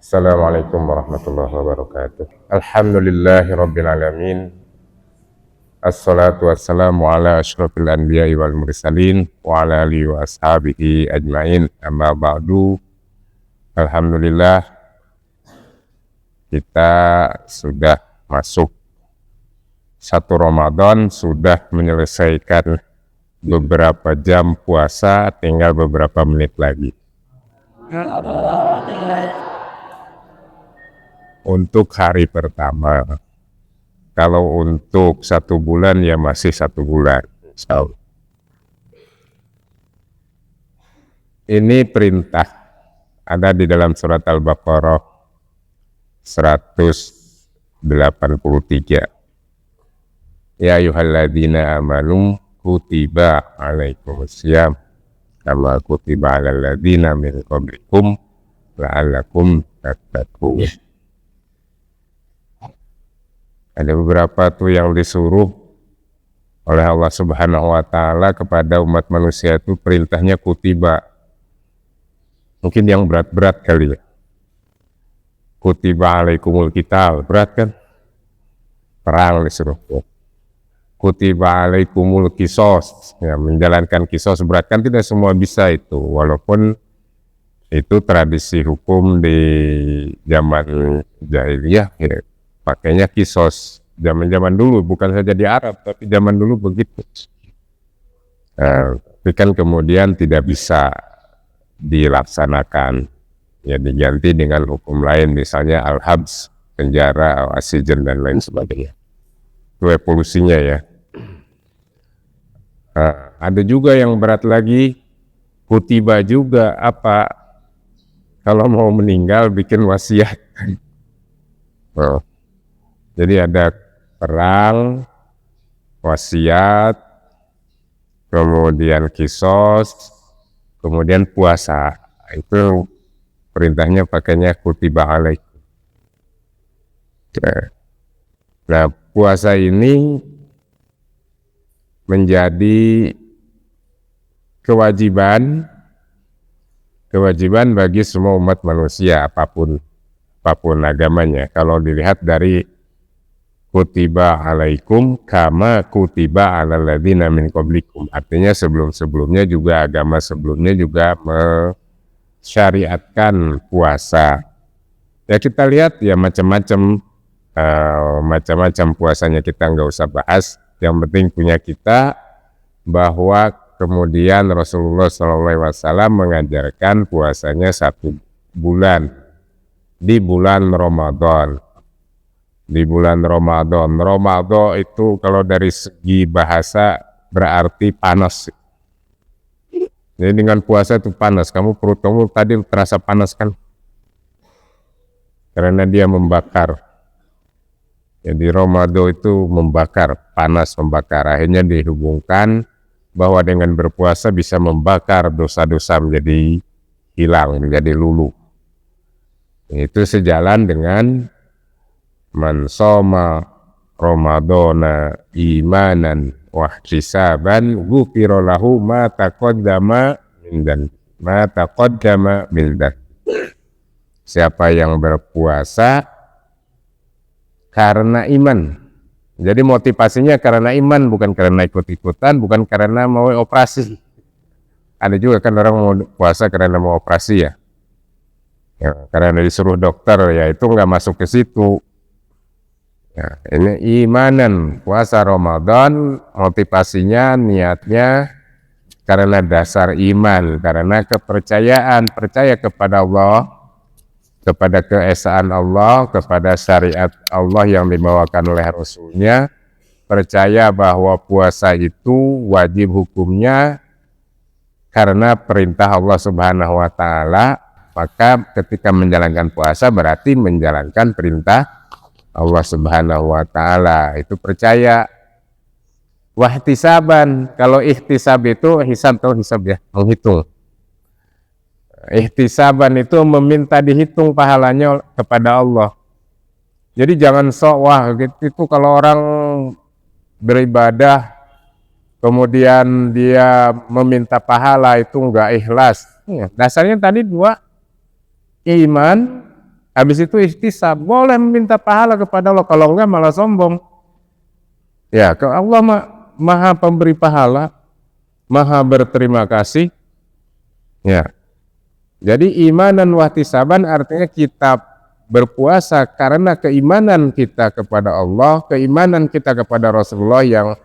Assalamualaikum warahmatullahi wabarakatuh. Alhamdulillahi rabbil alamin. Assalatu wassalamu ala asyrafil anbiya'i wal mursalin wa ala alihi wa ashabihi ajmain. Amma ba'du. Alhamdulillah kita sudah masuk satu Ramadan, sudah menyelesaikan beberapa jam puasa, tinggal beberapa menit lagi. Untuk hari pertama, kalau untuk 1 bulan ya masih 1 bulan. So, ini perintah ada di dalam surat Al-Baqarah 183. Ya ayyuhalladzina amanu kutiba alaikumusiyam kama kutiba alal ladzina min qablikum la'allakum tattaqun. Ada beberapa tuh yang disuruh oleh Allah Subhanahu wa Ta'ala kepada umat manusia itu perintahnya kutiba. Mungkin yang berat-berat kali ya. Kutiba alaikumul qital, berat kan? Perang disuruh. Kutiba alaikumul qisos, ya, menjalankan qisos berat kan, tidak semua bisa itu. Walaupun itu tradisi hukum di zaman jahiliyah, ya, pakainya qisos. Zaman-zaman dulu, bukan saja di Arab, tapi zaman dulu begitu. Tapi kan kemudian tidak bisa dilaksanakan, ya diganti dengan hukum lain, misalnya al-habs, penjara, asijen dan lain sebagainya. Itu evolusinya ya. Ada juga yang berat lagi, kutiba juga apa? Kalau mau meninggal bikin wasiat. Jadi ada perang, wasiat, kemudian qisos, kemudian puasa. Itu perintahnya pakainya kutiba alaikum. Nah, puasa ini menjadi kewajiban bagi semua umat manusia apapun agamanya. Kalau dilihat dari kutiba alaikum kama kutiba alal ladzina min qablikum, artinya sebelumnya juga agama sebelumnya juga mensyariatkan puasa. Ya kita lihat ya macam-macam puasanya, kita nggak usah bahas. Yang penting punya kita bahwa kemudian Rasulullah SAW mengajarkan puasanya 1 bulan di bulan Ramadan. Di bulan Ramadan. Ramadan itu kalau dari segi bahasa berarti panas. Jadi dengan puasa itu panas. Perut kamu tadi terasa panas kan? Karena dia membakar. Jadi Ramadan itu membakar, panas membakar. Akhirnya dihubungkan bahwa dengan berpuasa bisa membakar dosa-dosa menjadi hilang, menjadi luluh. Itu sejalan dengan man shoma Ramadana imanan wa ihtisaban ghufira lahu ma taqaddama min dan. Siapa yang berpuasa karena iman. Jadi motivasinya karena iman, bukan karena ikut-ikutan, bukan karena mau operasi. Ada juga kan orang mau puasa karena mau operasi ya. Karena disuruh dokter, ya itu nggak masuk ke situ. Ya, ini imanan, puasa Ramadan motivasinya, niatnya karena dasar iman, karena kepercayaan, percaya kepada Allah, kepada keesaan Allah, kepada syariat Allah yang dibawakan oleh Rasulnya, percaya bahwa puasa itu wajib hukumnya karena perintah Allah Subhanahu wa Ta'ala. Maka ketika menjalankan puasa berarti menjalankan perintah Allah Subhanahu wa Ta'ala. Itu percaya. Wahtisaban, kalau ihtisab itu hisab, tahu hisab ya, menghitung. Ihtisaban itu meminta dihitung pahalanya kepada Allah. Jadi jangan sok, wah itu kalau orang beribadah kemudian dia meminta pahala itu enggak ikhlas. Dasarnya tadi 2, iman Habis itu ihtisab, boleh meminta pahala kepada Allah, kalau enggak malah sombong. Ya, kalau Allah maha pemberi pahala, maha berterima kasih. Ya. Jadi imanan wahtisaban artinya kita berpuasa karena keimanan kita kepada Allah, keimanan kita kepada Rasulullah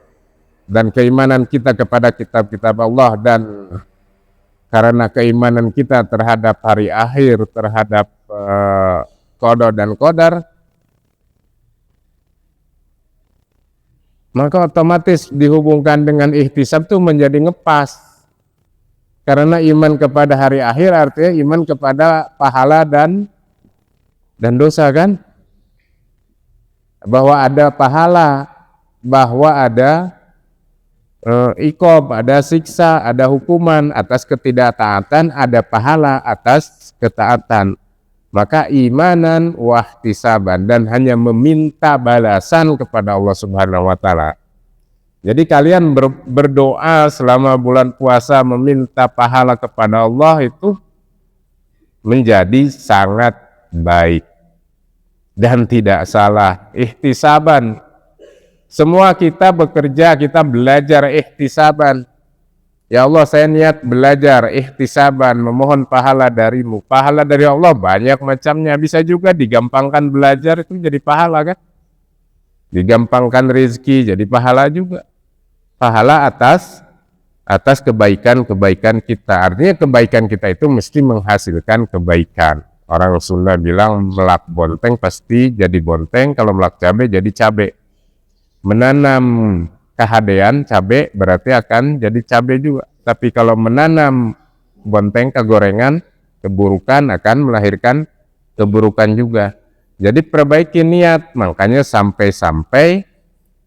dan keimanan kita kepada kitab-kitab Allah, dan karena keimanan kita terhadap hari akhir, terhadap qada dan qadar, maka otomatis dihubungkan dengan ihtisab itu menjadi ngepas. Karena iman kepada hari akhir artinya iman kepada pahala dan dosa kan? Bahwa ada pahala, bahwa ada iqab, ada siksa, ada hukuman atas ketidaktaatan, ada pahala atas ketaatan. Maka imanan wahtisaban, dan hanya meminta balasan kepada Allah Subhanahu wa taala. Jadi kalian berdoa selama bulan puasa meminta pahala kepada Allah itu menjadi sangat baik dan tidak salah. Ihtisaban. Semua kita bekerja, kita belajar ihtisaban. Ya Allah, saya niat belajar ihtisaban, memohon pahala darimu. Pahala dari Allah banyak macamnya. Bisa juga digampangkan belajar itu jadi pahala kan? Digampangkan rezeki jadi pahala juga. Pahala atas kebaikan-kebaikan kita. Artinya kebaikan kita itu mesti menghasilkan kebaikan. Orang Sunda bilang melak bonteng pasti jadi bonteng, kalau melak cabe jadi cabe. Menanam kehadean cabe berarti akan jadi cabe juga. Tapi kalau menanam bonteng kegorengan, keburukan akan melahirkan keburukan juga. Jadi perbaiki niat, makanya sampai-sampai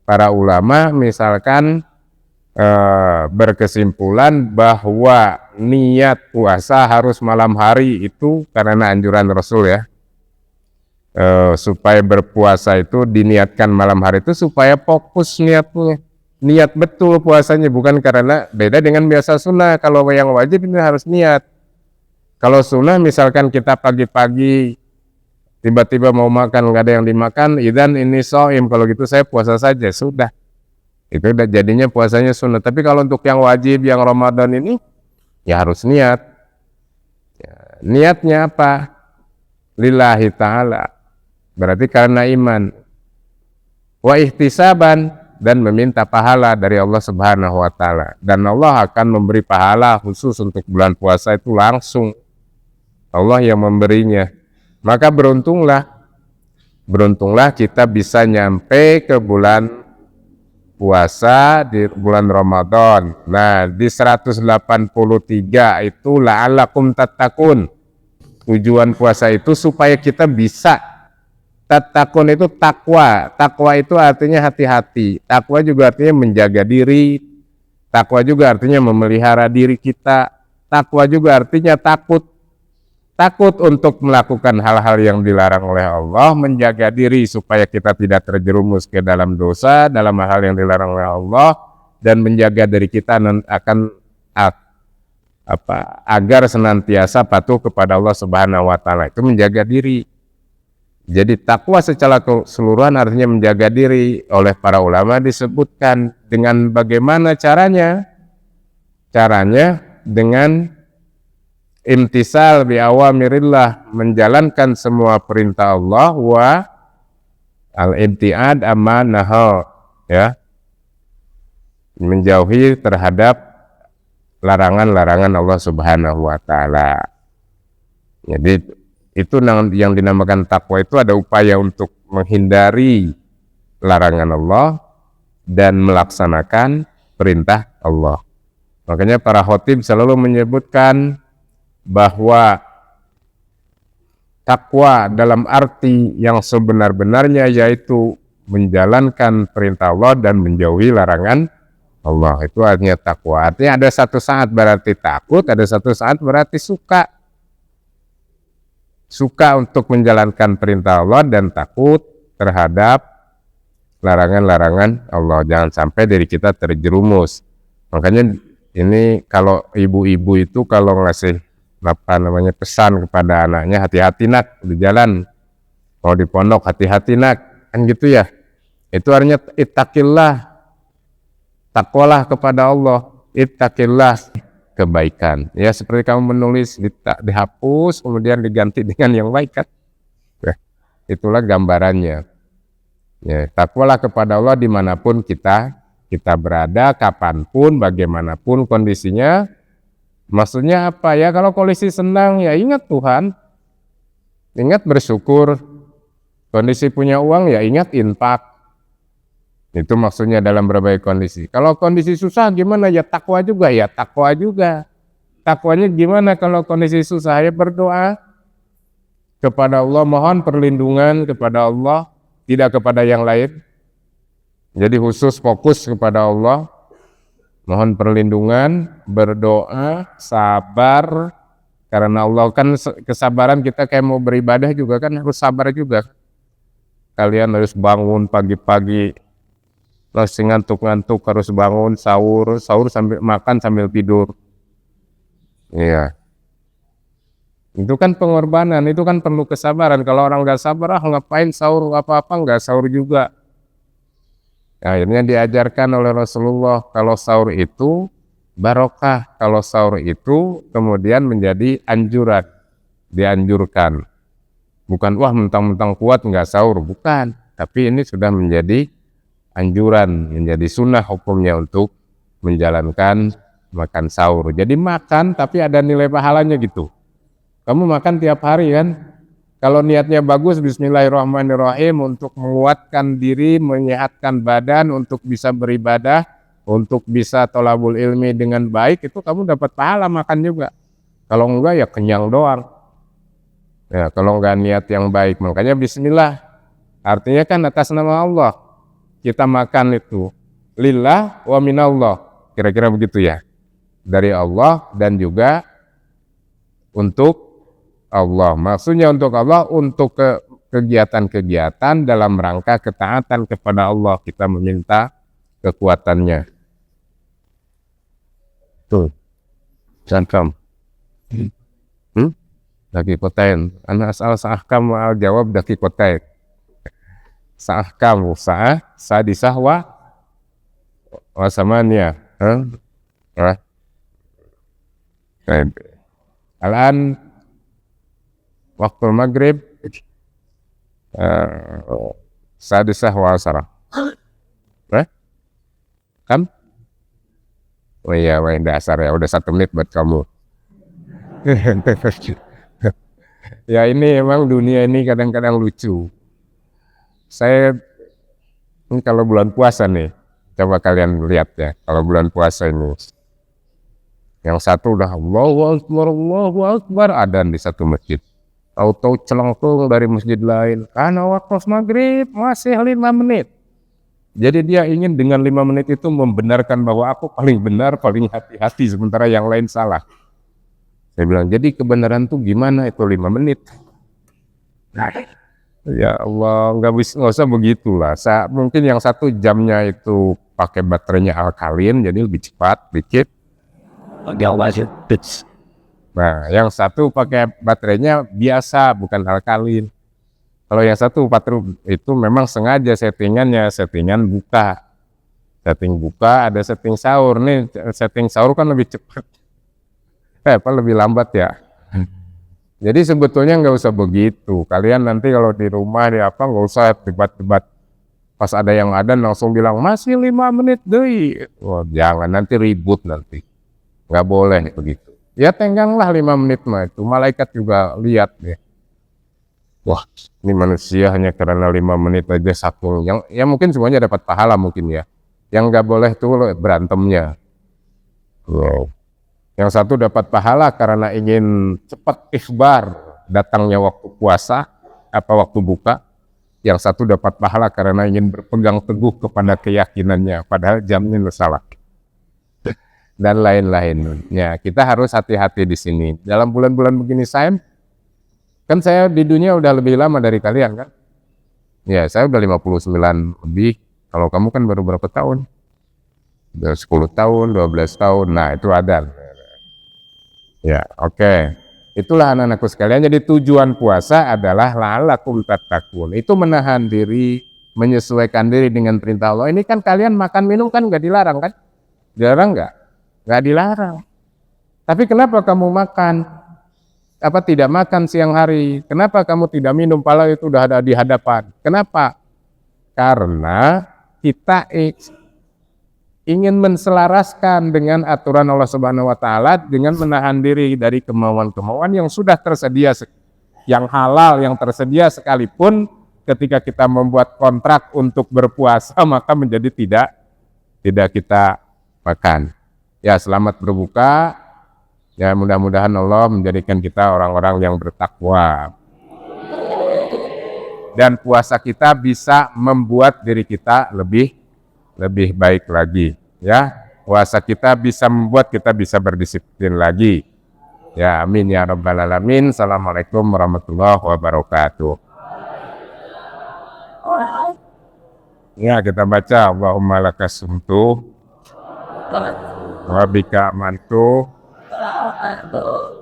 para ulama misalkan berkesimpulan bahwa niat puasa harus malam hari itu karena anjuran Rasul ya, supaya berpuasa itu diniatkan malam hari itu supaya fokus niat betul puasanya, bukan karena beda dengan biasa sunnah. Kalau yang wajib ini harus niat. Kalau sunnah misalkan kita pagi-pagi tiba-tiba mau makan nggak ada yang dimakan, idan ini shaim, kalau gitu saya puasa saja, sudah. Itu udah jadinya puasanya sunnah. Tapi kalau untuk yang wajib, yang Ramadan ini, ya harus niat. Ya, niatnya apa? Lillahi ta'ala. Berarti karena iman. Wa ihtisaban, dan meminta pahala dari Allah Subhanahu wa taala. Dan Allah akan memberi pahala khusus untuk bulan puasa itu langsung. Allah yang memberinya. Maka beruntunglah kita bisa nyampe ke bulan puasa di bulan Ramadan. Nah, di 183 itu la'allakum tattaqun. Tujuan puasa itu supaya kita bisa. Tattaqun itu takwa. Takwa itu artinya hati-hati. Takwa juga artinya menjaga diri. Takwa juga artinya memelihara diri kita. Takwa juga artinya takut. Takut untuk melakukan hal-hal yang dilarang oleh Allah, menjaga diri supaya kita tidak terjerumus ke dalam dosa, dalam hal yang dilarang oleh Allah, dan menjaga diri kita akan agar senantiasa patuh kepada Allah Subhanahu wa taala. Itu menjaga diri. Jadi takwa secara keseluruhan artinya menjaga diri. Oleh para ulama disebutkan dengan bagaimana caranya? Caranya dengan imtisal bi awamirillah, menjalankan semua perintah Allah, wa al-ibtiad amma naha, ya, menjauhi terhadap larangan-larangan Allah Subhanahu wa taala. Jadi itu yang dinamakan takwa, itu ada upaya untuk menghindari larangan Allah dan melaksanakan perintah Allah. Makanya para khatib selalu menyebutkan bahwa takwa dalam arti yang sebenar-benarnya yaitu menjalankan perintah Allah dan menjauhi larangan Allah. Itu artinya takwa. Artinya ada satu saat berarti takut, ada satu saat berarti suka. Suka untuk menjalankan perintah Allah dan takut terhadap larangan-larangan Allah. Jangan sampai diri kita terjerumus. Makanya ini kalau ibu-ibu itu kalau ngasih pesan kepada anaknya, hati-hati nak di jalan, kalau di pondok hati-hati nak, kan gitu ya. Itu artinya ittaqillah, takwalah kepada Allah, ittaqillah, kebaikan. Ya seperti kamu menulis dihapus kemudian diganti dengan yang baik kan. Itulah gambarannya. Ya, takwalah kepada Allah dimanapun kita berada, kapanpun, bagaimanapun kondisinya. Maksudnya apa ya? Kalau kondisi senang ya ingat Tuhan, ingat bersyukur. Kondisi punya uang ya ingat infak. Itu maksudnya dalam berbagai kondisi. Kalau kondisi susah gimana ya takwa juga ya takwa juga. Takwanya gimana kalau kondisi susah ya berdoa kepada Allah, mohon perlindungan kepada Allah, tidak kepada yang lain. Jadi khusus fokus kepada Allah. Mohon perlindungan, berdoa, sabar, karena Allah kan kesabaran kita kayak mau beribadah juga kan harus sabar juga. Kalian harus bangun pagi-pagi, masih ngantuk-ngantuk harus bangun, sahur sambil makan sambil tidur. Iya. Itu kan pengorbanan, itu kan perlu kesabaran. Kalau orang nggak sabar, ngapain sahur apa-apa nggak sahur juga. Akhirnya diajarkan oleh Rasulullah kalau sahur itu barokah, kalau sahur itu kemudian menjadi anjuran, dianjurkan. Bukan wah mentang-mentang kuat nggak sahur, bukan. Tapi ini sudah menjadi anjuran, menjadi sunnah hukumnya untuk menjalankan makan sahur. Jadi makan tapi ada nilai pahalanya gitu. Kamu makan tiap hari kan? Kalau niatnya bagus, bismillahirrahmanirrahim, untuk menguatkan diri, menyehatkan badan, untuk bisa beribadah, untuk bisa tholabul ilmi dengan baik, itu kamu dapat pahala makan juga. Kalau enggak ya kenyang doang. Ya, kalau enggak niat yang baik, makanya bismillah. Artinya kan atas nama Allah. Kita makan itu lillah wa minallah. Kira-kira begitu ya. Dari Allah dan juga untuk Allah, maksudnya untuk Allah, untuk kegiatan-kegiatan dalam rangka ketaatan kepada Allah, kita meminta kekuatannya. Tuh, cantam. Daki kotain. Anak asal sahkam al jawab daki kotain. Sahkam sa disahwa wasamanya. Alan waktu maghrib sadisah wa asara. Kan? Oh iya, dasar ya, udah 1 menit buat kamu. Ya ini emang dunia ini kadang-kadang lucu. Saya ini kalau bulan puasa nih, coba kalian lihat ya, kalau bulan puasa ini. Yang satu udah Allahu Akbar adzan di satu masjid. Tahu-tahu celengkung dari masjid lain, karena waktu maghrib masih 5 menit. Jadi dia ingin dengan 5 menit itu membenarkan bahwa aku paling benar, paling hati-hati, sementara yang lain salah. Saya bilang, jadi kebenaran tuh gimana itu 5 menit? Nah, ya Allah, nggak usah begitulah. Mungkin yang satu jamnya itu pakai baterainya alkalin, jadi lebih cepat dikit. Nah, yang satu pakai baterainya biasa, bukan alkalin. Kalau yang satu baterai itu memang sengaja settingannya, settingan buka. Setting buka, ada setting sahur. Nih, setting sahur kan lebih cepat. Lebih lambat ya. Jadi sebetulnya nggak usah begitu. Kalian nanti kalau di rumah di apa nggak usah debat-debat. Pas ada yang adzan langsung bilang masih 5 menit deh. Wah, jangan, nanti ribut nanti. Nggak boleh begitu. Ya tengganglah 5 menit mah itu. Malaikat juga lihat ya. Wah, ini manusia hanya karena 5 menit aja satu. Ya mungkin semuanya dapat pahala mungkin ya. Yang nggak boleh tuh berantemnya. Wow. Yang satu dapat pahala karena ingin cepat ikhbar datangnya waktu puasa, waktu buka. Yang satu dapat pahala karena ingin berpegang teguh kepada keyakinannya, padahal jamnya salah. Dan lain-lain. Ya, kita harus hati-hati di sini. Dalam bulan-bulan begini kan saya di dunia udah lebih lama dari kalian kan? Ya, saya udah 59 lebih. Kalau kamu kan baru berapa tahun? Udah 10 tahun, 12 tahun. Nah, itu ada. Ya, oke. Itulah anak-anakku sekalian, jadi tujuan puasa adalah la'allakum tattaqun. Itu menahan diri, menyesuaikan diri dengan perintah Allah. Ini kan kalian makan minum kan nggak dilarang kan? Dilarang nggak? Nggak dilarang. Tapi kenapa kamu makan? Apa tidak makan siang hari? Kenapa kamu tidak minum? Padahal itu udah ada di hadapan. Kenapa? Karena kita ingin menselaraskan dengan aturan Allah Subhanahu wa taala dengan menahan diri dari kemauan-kemauan yang sudah tersedia, yang halal yang tersedia, sekalipun ketika kita membuat kontrak untuk berpuasa maka menjadi tidak kita makan. Ya, selamat berbuka. Ya, mudah-mudahan Allah menjadikan kita orang-orang yang bertakwa. Dan puasa kita bisa membuat diri kita lebih baik lagi, ya. Puasa kita bisa membuat kita bisa berdisiplin lagi. Ya, amin ya rabbal alamin. Assalamualaikum warahmatullahi wabarakatuh. Ya, kita baca Allahumma lakasumtu wa bika amantu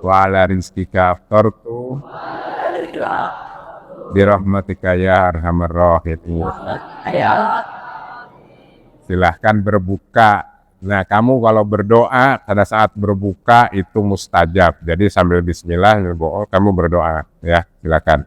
wa ala rizkika aftartu birahmatika ya arhamar rahimin. Silahkan berbuka. Nah, kamu kalau berdoa pada saat berbuka itu mustajab. Jadi sambil bismillah kamu berdoa, ya, silakan.